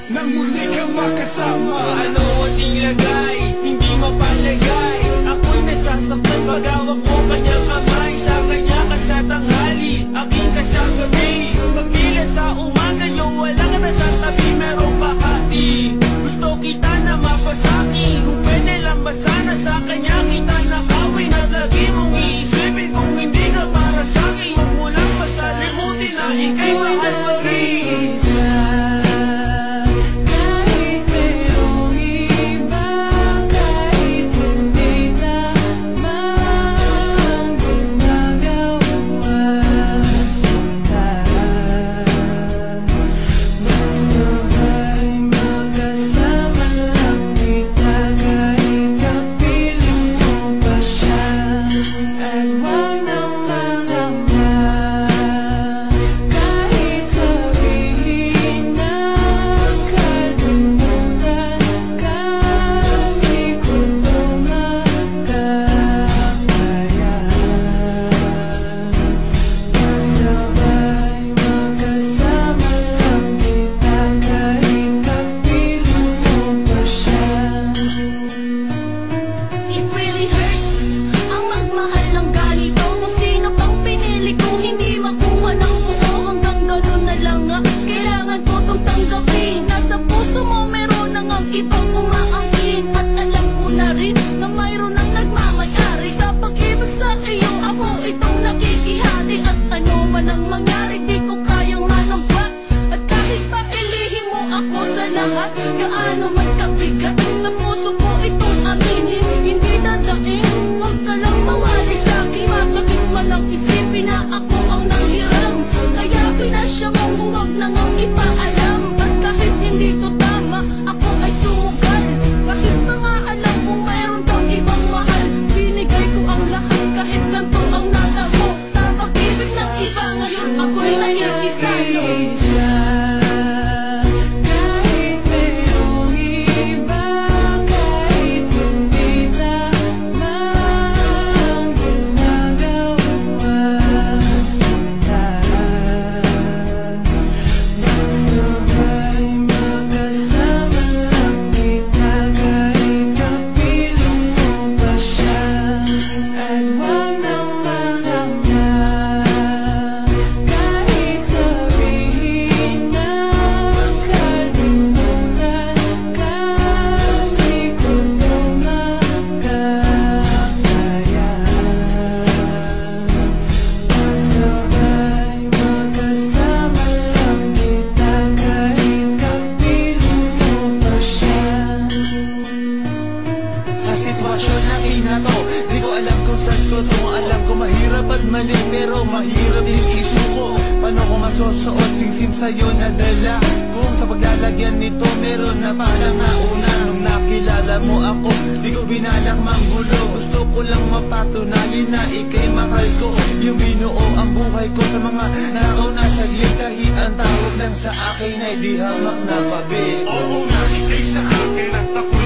Nang muli kang makasama, ano ating lagay, hindi mapalagay. Ako'y nasasaktan pag hawak ko kanyang kamay. Sa kanya ka sa tanghali, aking ka sa gabi. Pagkila sa umaga, yung walang ka na sa tabi. Merong bahati, gusto kita na mapasaki. Kung pwede lang ba sana sa kanya kita nakawin. At lagi mong iisipin kung hindi ka para sa'kin. Huwag mo lang masalimutin na ika'y mahal pa rin. Ibang umaangkin at alam ko na rin na mayroon ang nagmamayari sa pag-ibig sa iyo. Ako itong nakikihati at ano man ang mangyari, di ko kayang manambat. At kahit pa ilihin mo ako sa lahat, gaano man kabigat sa puso ko itong aminin, hindi dadaing. Huwag ka lang mawali sa'kin, masakit man ang isipin na ako ang nanghiram. Kaya pinasya mong huwag nang ang ipaalam. At kahit hindi to tama, ako ay sumugal. Kahit pa nga alam kong mayroon kang ibang mahal, binigay ko ang lahat kahit ganito ang natamo. Sa pag-ibig ng iba ngayon, ako'y nakikisalo. Di ko alam kung saan ko to. Alam ko mahirap at mali, pero mahirap din isuko. Paano ko masusuot singsing sa'yo na dala? Kung sa paglalagyan nito meron na pala nga una. Nung nakilala mo ako, di ko binalak manggulo. Gusto ko lang mapatunayan na ika'y mahal ko. Yung binuo ang buhay ko sa mga nauna saglit. Kahit ang tawag lang sa akin ay di hamak na pabi. Oo nga, ika'y sa akin at ako